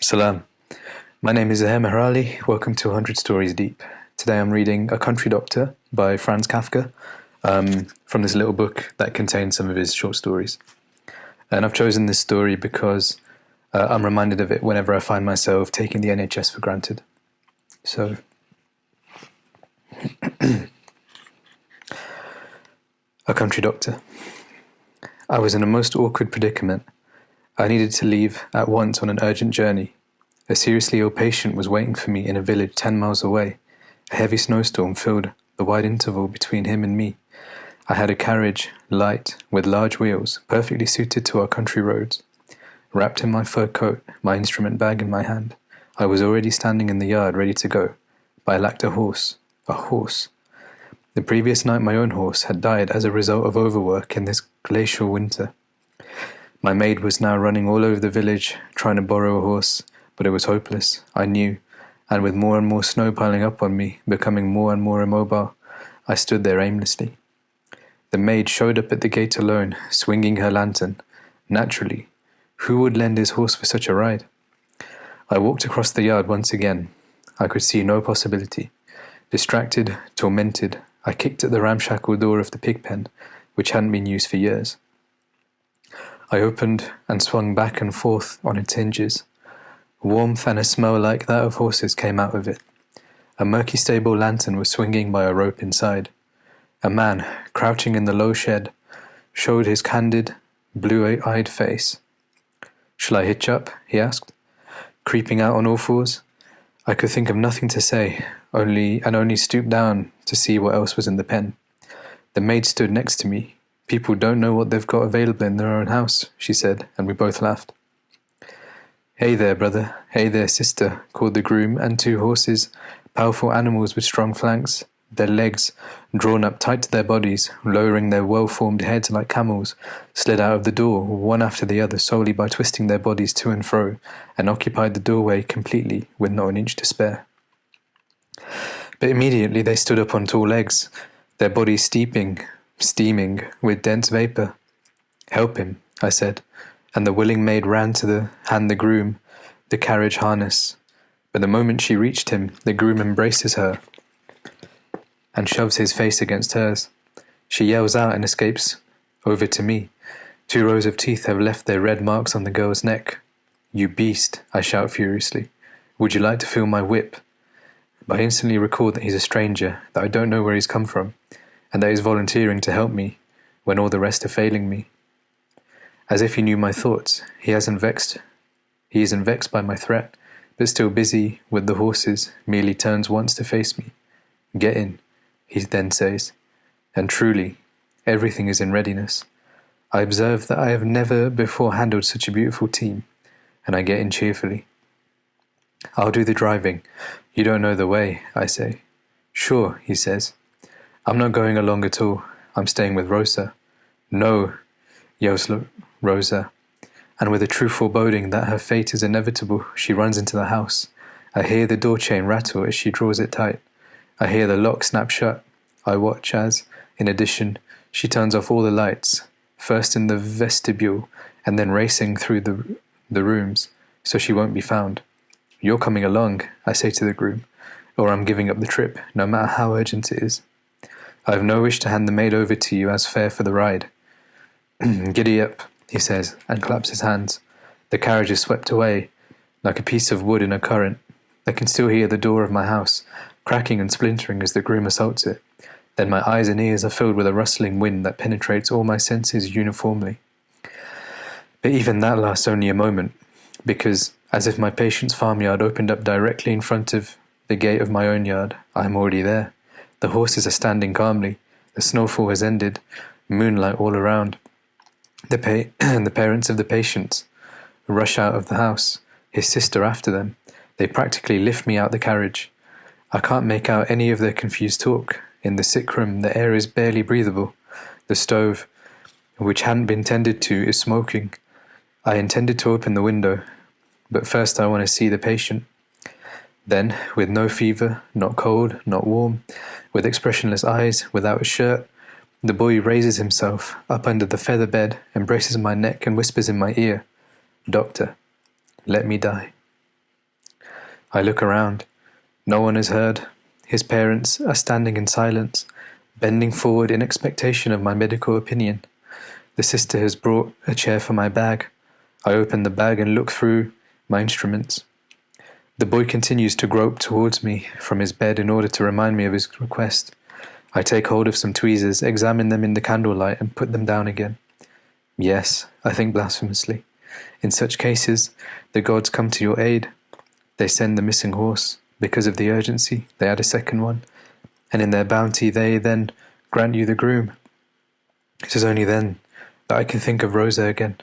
Salam. My name is Zuhair Mehrali. Welcome to 100 Stories Deep. Today I'm reading A Country Doctor by Franz Kafka from this little book that contains some of his short stories. And I've chosen this story because I'm reminded of it whenever I find myself taking the NHS for granted. So, A Country Doctor. I was in a most awkward predicament. I needed to leave at once on an urgent journey. A seriously ill patient was waiting for me in a village 10 miles away. A heavy snowstorm filled the wide interval between him and me. I had a carriage, light, with large wheels, perfectly suited to our country roads. Wrapped in my fur coat, my instrument bag in my hand, I was already standing in the yard ready to go, but I lacked a horse. A horse. The previous night my own horse had died as a result of overwork in this glacial winter. My maid was now running all over the village, trying to borrow a horse, but it was hopeless, I knew, and with more and more snow piling up on me, becoming more and more immobile, I stood there aimlessly. The maid showed up at the gate alone, swinging her lantern. Naturally, who would lend his horse for such a ride? I walked across the yard once again. I could see no possibility. Distracted, tormented, I kicked at the ramshackle door of the pig pen, which hadn't been used for years. I opened and swung back and forth on its hinges. Warmth and a smell like that of horses came out of it. A murky stable lantern was swinging by a rope inside. A man, crouching in the low shed, showed his candid, blue-eyed face. "Shall I hitch up?" he asked, creeping out on all fours. I could think of nothing to say, only stooped down to see what else was in the pen. The maid stood next to me. "People don't know what they've got available in their own house," she said, and we both laughed. "Hey there, brother. Hey there, sister," called the groom, and two horses, powerful animals with strong flanks, their legs drawn up tight to their bodies, lowering their well-formed heads like camels, slid out of the door, one after the other, solely by twisting their bodies to and fro, and occupied the doorway completely, with not an inch to spare. But immediately they stood up on tall legs, their bodies steaming with dense vapour. "Help him," I said, and the willing maid ran to hand the groom the carriage harness. But the moment she reached him, the groom embraces her and shoves his face against hers. She yells out and escapes over to me. 2 rows of teeth have left their red marks on the girl's neck. "You beast," I shout furiously. "Would you like to feel my whip?" But I instantly recall that he's a stranger, that I don't know where he's come from, and that he's volunteering to help me when all the rest are failing me. As if he knew my thoughts, he isn't vexed by my threat, but still busy with the horses, merely turns once to face me. "Get in," he then says, and truly, everything is in readiness. I observe that I have never before handled such a beautiful team, and I get in cheerfully. "I'll do the driving. You don't know the way," I say. "Sure," he says. "I'm not going along at all. I'm staying with Rosa." "No," yells Rosa, and with a true foreboding that her fate is inevitable, she runs into the house. I hear the door chain rattle as she draws it tight. I hear the lock snap shut. I watch as, in addition, she turns off all the lights, first in the vestibule and then racing through the rooms, so she won't be found. "You're coming along," I say to the groom, "or I'm giving up the trip, no matter how urgent it is. I have no wish to hand the maid over to you as fare for the ride." "Giddy up," he says, and claps his hands. The carriage is swept away, like a piece of wood in a current. I can still hear the door of my house, cracking and splintering as the groom assaults it. Then my eyes and ears are filled with a rustling wind that penetrates all my senses uniformly. But even that lasts only a moment, because, as if my patient's farmyard opened up directly in front of the gate of my own yard, I am already there. The horses are standing calmly. The snowfall has ended. Moonlight all around. The parents of the patients rush out of the house, his sister after them. They practically lift me out the carriage. I can't make out any of their confused talk. In the sick room, the air is barely breathable. The stove, which hadn't been tended to, is smoking. I intended to open the window, but first I want to see the patient. Then, with no fever, not cold, not warm, with expressionless eyes, without a shirt, the boy raises himself up under the feather bed, embraces my neck and whispers in my ear, "Doctor, let me die." I look around. No one is heard. His parents are standing in silence, bending forward in expectation of my medical opinion. The sister has brought a chair for my bag. I open the bag and look through my instruments. The boy continues to grope towards me from his bed in order to remind me of his request. I take hold of some tweezers, examine them in the candlelight, and put them down again. Yes, I think blasphemously. In such cases, the gods come to your aid. They send the missing horse. Because of the urgency, they add a second one. And in their bounty, they then grant you the groom. It is only then that I can think of Rosa again.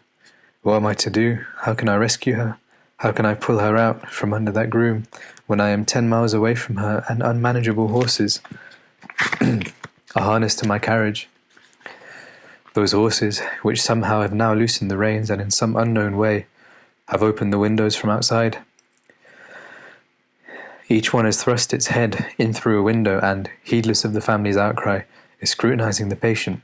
What am I to do? How can I rescue her? How can I pull her out from under that groom when I am 10 miles away from her and unmanageable horses are harnessed to my carriage? Those horses, which somehow have now loosened the reins and in some unknown way have opened the windows from outside. Each one has thrust its head in through a window and, heedless of the family's outcry, is scrutinizing the patient.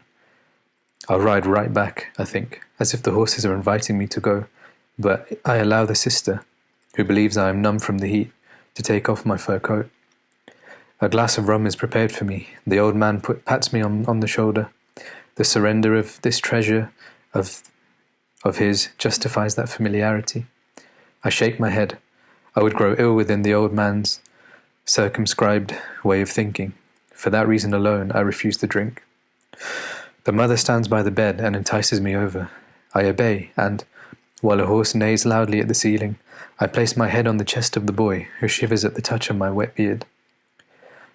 I'll ride right back, I think, as if the horses are inviting me to go, but I allow the sister, who believes I am numb from the heat, to take off my fur coat. A glass of rum is prepared for me. The old man pats me on the shoulder. The surrender of this treasure of his justifies that familiarity. I shake my head. I would grow ill within the old man's circumscribed way of thinking. For that reason alone, I refuse to drink. The mother stands by the bed and entices me over. I obey, and, while a horse neighs loudly at the ceiling, I place my head on the chest of the boy, who shivers at the touch of my wet beard.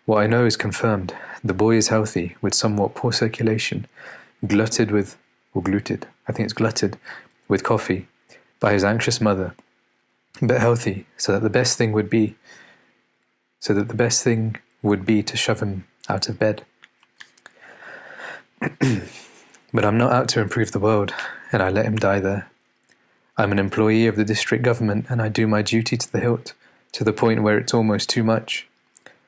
What I know is confirmed. The boy is healthy, with somewhat poor circulation, glutted with coffee by his anxious mother, but healthy, so that the best thing would be to shove him out of bed. But I'm not out to improve the world, and I let him die there. I'm an employee of the district government, and I do my duty to the hilt, to the point where it's almost too much.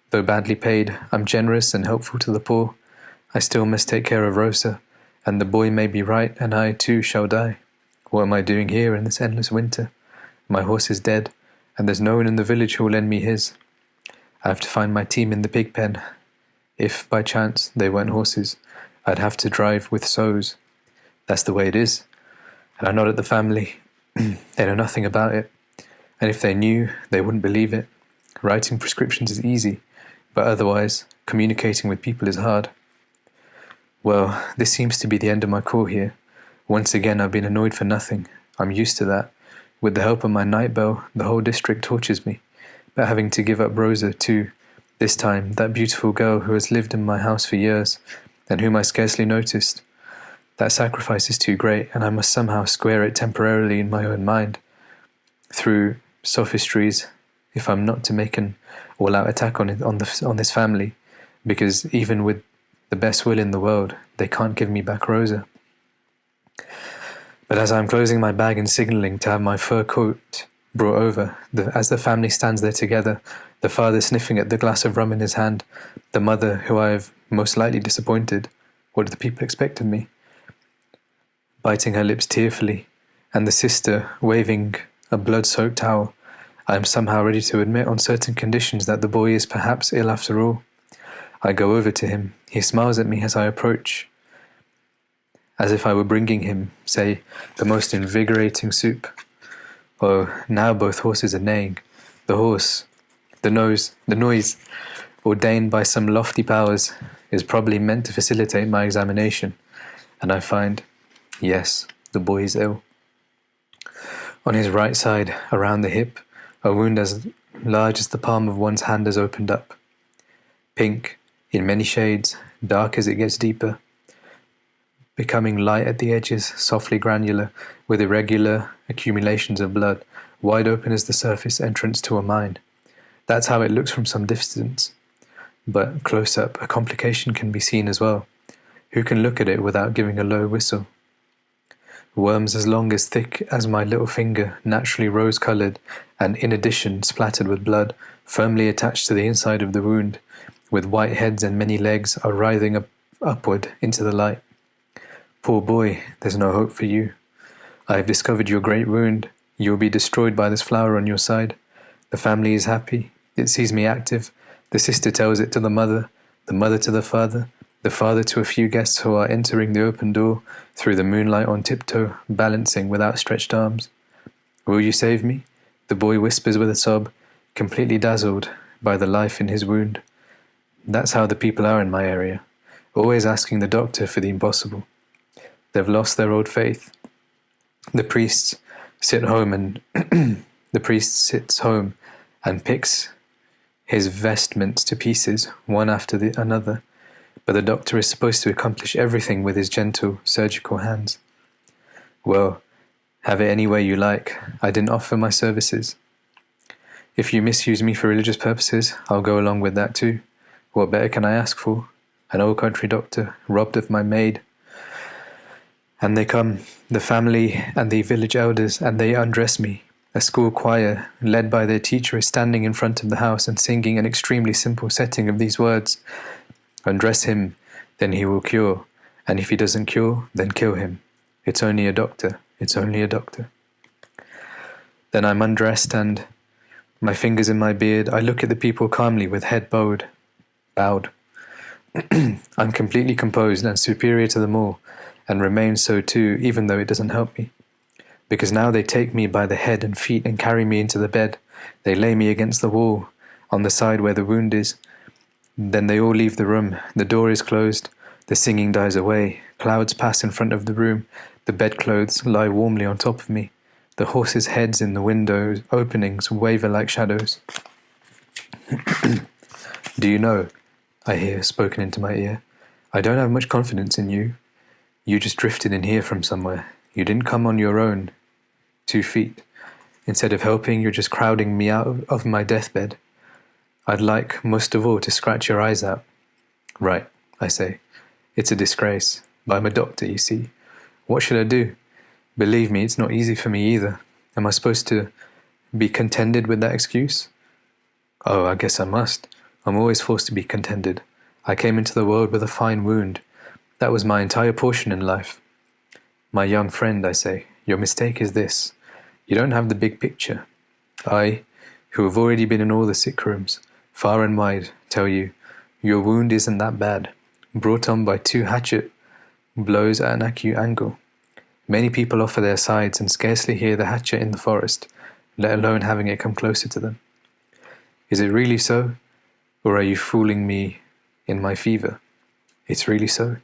Though badly paid, I'm generous and helpful to the poor. I still must take care of Rosa, and the boy may be right, and I too shall die. What am I doing here in this endless winter? My horse is dead, and there's no one in the village who will lend me his. I have to find my team in the pig pen. If, by chance, they weren't horses, I'd have to drive with sows. That's the way it is. And I nod at the family. They know nothing about it. And if they knew, they wouldn't believe it. Writing prescriptions is easy, but otherwise, communicating with people is hard. Well, this seems to be the end of my call here. Once again, I've been annoyed for nothing. I'm used to that. With the help of my night bell, the whole district tortures me. But having to give up Rosa too, this time, that beautiful girl who has lived in my house for years, and whom I scarcely noticed. That sacrifice is too great, and I must somehow square it temporarily in my own mind, through sophistries, if I'm not to make an all-out attack on this family, because even with the best will in the world, they can't give me back Rosa. But as I'm closing my bag and signalling to have my fur coat brought over, as the family stands there together, the father sniffing at the glass of rum in his hand, the mother, who I have most likely disappointed, what do the people expect of me, biting her lips tearfully, and the sister waving a blood-soaked towel, I am somehow ready to admit on certain conditions that the boy is perhaps ill after all. I go over to him. He smiles at me as I approach, as if I were bringing him, say, the most invigorating soup. Oh, now both horses are neighing. The noise, ordained by some lofty powers, is probably meant to facilitate my examination, and I find, yes, the boy is ill. On his right side, around the hip, a wound as large as the palm of one's hand has opened up. Pink, in many shades, dark as it gets deeper, becoming light at the edges, softly granular, with irregular accumulations of blood, wide open as the surface entrance to a mine. That's how it looks from some distance. But close up, a complication can be seen as well. Who can look at it without giving a low whistle? Worms as long as thick as my little finger, naturally rose-coloured, and in addition splattered with blood, firmly attached to the inside of the wound, with white heads and many legs, are writhing upward into the light. Poor boy, there's no hope for you. I have discovered your great wound. You will be destroyed by this flower on your side. The family is happy. It sees me active. The sister tells it to the mother to the father to a few guests who are entering the open door through the moonlight on tiptoe, balancing with outstretched arms. Will you save me? The boy whispers with a sob, completely dazzled by the life in his wound. That's how the people are in my area, always asking the doctor for the impossible. They've lost their old faith. The priest sits home and picks his vestments to pieces, one after another, but the doctor is supposed to accomplish everything with his gentle, surgical hands. Well, have it any way you like. I didn't offer my services. If you misuse me for religious purposes, I'll go along with that too. What better can I ask for? An old country doctor, robbed of my maid. And they come, the family and the village elders, and they undress me. A school choir, led by their teacher, is standing in front of the house and singing an extremely simple setting of these words. Undress him, then he will cure, and if he doesn't cure, then kill him. It's only a doctor, it's only a doctor. Then I'm undressed and, my fingers in my beard, I look at the people calmly with head bowed. I'm completely composed and superior to them all, and remain so too, even though it doesn't help me. Because now they take me by the head and feet and carry me into the bed. They lay me against the wall, on the side where the wound is. Then they all leave the room. The door is closed. The singing dies away. Clouds pass in front of the room. The bedclothes lie warmly on top of me. The horses' heads in the window openings waver like shadows. Do you know, I hear spoken into my ear, I don't have much confidence in you. You just drifted in here from somewhere. You didn't come on your own 2 feet. Instead of helping, you're just crowding me out of my deathbed. I'd like, most of all, to scratch your eyes out. Right, I say. It's a disgrace. But I'm a doctor, you see. What should I do? Believe me, it's not easy for me either. Am I supposed to be contented with that excuse? Oh, I guess I must. I'm always forced to be contented. I came into the world with a fine wound. That was my entire portion in life. My young friend, I say, your mistake is this. You don't have the big picture. I, who have already been in all the sick rooms, far and wide, tell you, your wound isn't that bad. Brought on by 2 hatchet blows at an acute angle. Many people offer their sides and scarcely hear the hatchet in the forest, let alone having it come closer to them. Is it really so? Or are you fooling me in my fever? It's really so.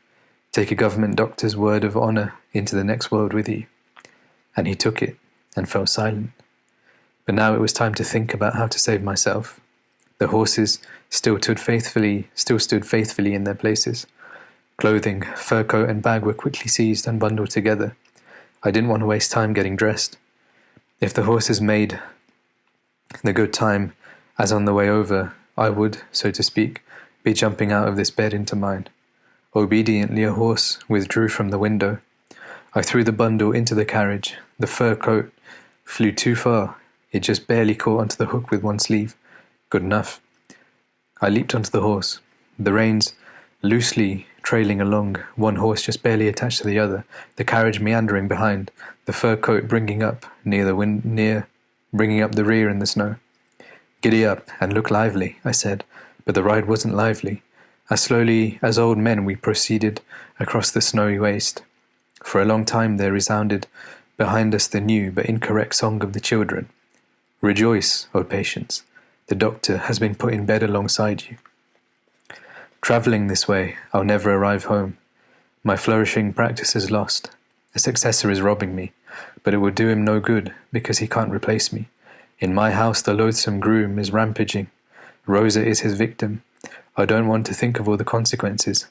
Take a government doctor's word of honor into the next world with you. And he took it and fell silent. But now it was time to think about how to save myself. The horses still stood faithfully in their places. Clothing, fur coat and bag were quickly seized and bundled together. I didn't want to waste time getting dressed. If the horses made the good time as on the way over, I would, so to speak, be jumping out of this bed into mine. Obediently, a horse withdrew from the window. I threw the bundle into the carriage. The fur coat flew too far. It just barely caught onto the hook with one sleeve. Good enough. I leaped onto the horse. The reins loosely trailing along, one horse just barely attached to the other, the carriage meandering behind, the fur coat bringing up bringing up the rear in the snow. Giddy up and look lively, I said, but the ride wasn't lively. As slowly as old men we proceeded across the snowy waste. For a long time there resounded behind us the new but incorrect song of the children. Rejoice, O patients, the doctor has been put in bed alongside you. Travelling this way, I'll never arrive home. My flourishing practice is lost. A successor is robbing me, but it will do him no good because he can't replace me. In my house the loathsome groom is rampaging. Rosa is his victim. I don't want to think of all the consequences.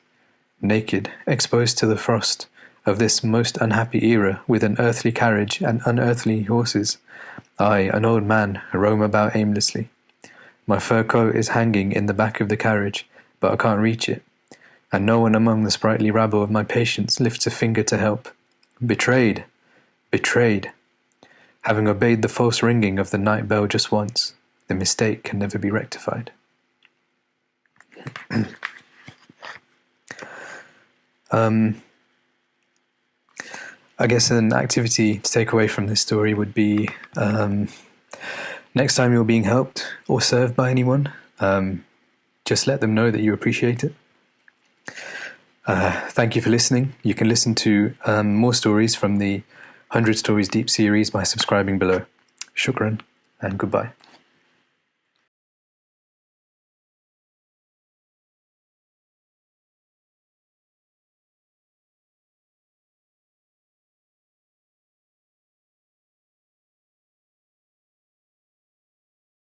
Naked, exposed to the frost of this most unhappy era, with an earthly carriage and unearthly horses, I, an old man, roam about aimlessly. My fur coat is hanging in the back of the carriage, but I can't reach it, and no one among the sprightly rabble of my patients lifts a finger to help. Betrayed! Betrayed! Having obeyed the false ringing of the night bell just once, the mistake can never be rectified. I guess an activity to take away from this story would be Next time you're being helped or served by anyone, just let them know that you appreciate it. Thank you for listening. You can listen to more stories from the 100 Stories Deep series by subscribing below. Shukran and goodbye.